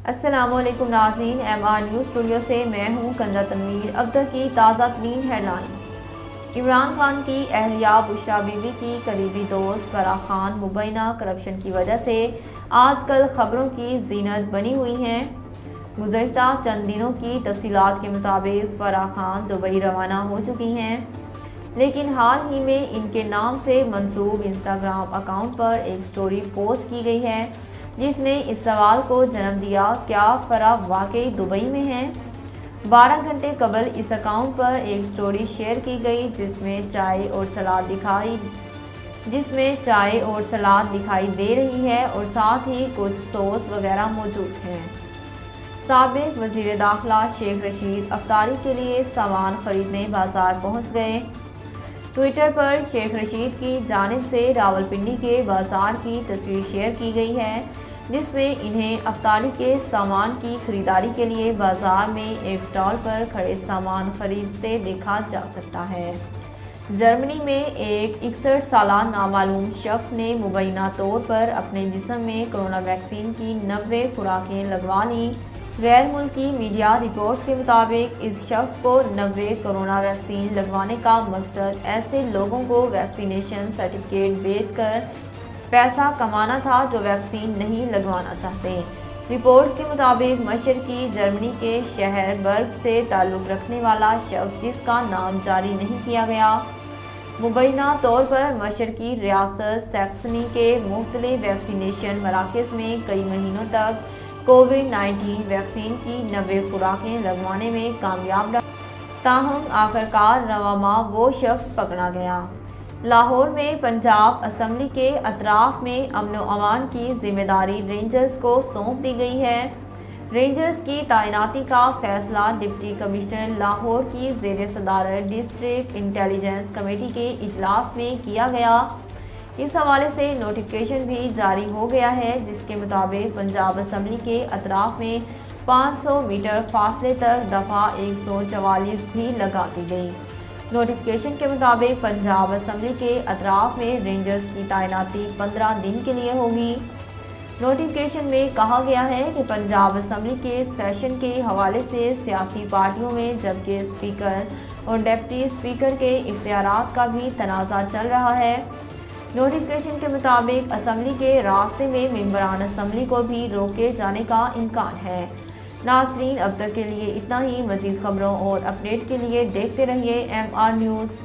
السلام علیکم ناظرین، ایم آر نیوز اسٹوڈیو سے میں ہوں کنزا تنویر۔ اب تک کی تازہ ترین ہیڈ لائنز۔ عمران خان کی اہلیہ بشریٰ بی بی کی قریبی دوست فرح خان مبینہ کرپشن کی وجہ سے آج کل خبروں کی زینت بنی ہوئی ہیں۔ گزشتہ چند دنوں کی تفصیلات کے مطابق فرح خان دبئی روانہ ہو چکی ہیں، لیکن حال ہی میں ان کے نام سے منسوب انسٹاگرام اکاؤنٹ پر ایک سٹوری پوسٹ کی گئی ہے، جس نے اس سوال کو جنم دیا، کیا فرح واقعی دبئی میں ہیں؟ 12 گھنٹے قبل اس اکاؤنٹ پر ایک سٹوری شیئر کی گئی جس میں چائے اور سلاد دکھائی دے رہی ہے اور ساتھ ہی کچھ سوس وغیرہ موجود ہیں۔ سابق وزیر داخلہ شیخ رشید افطاری کے لیے سامان خریدنے بازار پہنچ گئے۔ ٹوئٹر پر شیخ رشید کی جانب سے راولپنڈی کے بازار کی تصویر شیئر کی گئی ہے، جس میں انہیں افطاری کے سامان کی خریداری کے لیے بازار میں ایک سٹال پر کھڑے سامان خریدتے دیکھا جا سکتا ہے۔ جرمنی میں ایک 61 سالہ نامعلوم شخص نے مبینہ طور پر اپنے جسم میں کرونا ویکسین کی 90 خوراکیں لگوا لیں۔ غیر ملکی میڈیا رپورٹس کے مطابق اس شخص کو 90 کرونا ویکسین لگوانے کا مقصد ایسے لوگوں کو ویکسینیشن سرٹیفکیٹ بیچ کر پیسہ کمانا تھا جو ویکسین نہیں لگوانا چاہتے۔ رپورٹس کے مطابق مشرقی جرمنی کے شہر برگ سے تعلق رکھنے والا شخص، جس کا نام جاری نہیں کیا گیا، مبینہ طور پر مشرقی ریاست سیکسنی کے مختلف ویکسینیشن مراکز میں کئی مہینوں تک کووڈ-19 ویکسین کی 90 خوراکیں لگوانے میں کامیاب رہا، تاہم آخرکار رواں ماہ وہ شخص پکڑا گیا۔ لاہور میں پنجاب اسمبلی کے اطراف میں امن و امان کی ذمہ داری رینجرز کو سونپ دی گئی ہے۔ رینجرز کی تعیناتی کا فیصلہ ڈپٹی کمشنر لاہور کی زیر صدارت ڈسٹرکٹ انٹیلیجنس کمیٹی کے اجلاس میں کیا گیا۔ اس حوالے سے نوٹیفکیشن بھی جاری ہو گیا ہے، جس کے مطابق پنجاب اسمبلی کے اطراف میں 500 میٹر فاصلے تک دفعہ 144 بھی لگا دی گئی۔ نوٹیفکیشن کے مطابق پنجاب اسمبلی کے اطراف میں رینجرز کی تعیناتی 15 دن کے لیے ہوگی۔ نوٹیفکیشن میں کہا گیا ہے کہ پنجاب اسمبلی کے سیشن کے حوالے سے سیاسی پارٹیوں میں جبکہ اسپیکر اور ڈپٹی اسپیکر کے اختیارات کا بھی تنازع چل رہا ہے۔ نوٹیفکیشن کے مطابق اسمبلی کے راستے میں ممبران اسمبلی کو بھی روکے جانے کا امکان ہے۔ ناظرین، اب تک کے لیے اتنا ہی۔ مزید خبروں اور اپڈیٹ کے لیے دیکھتے رہیے ایم آر نیوز۔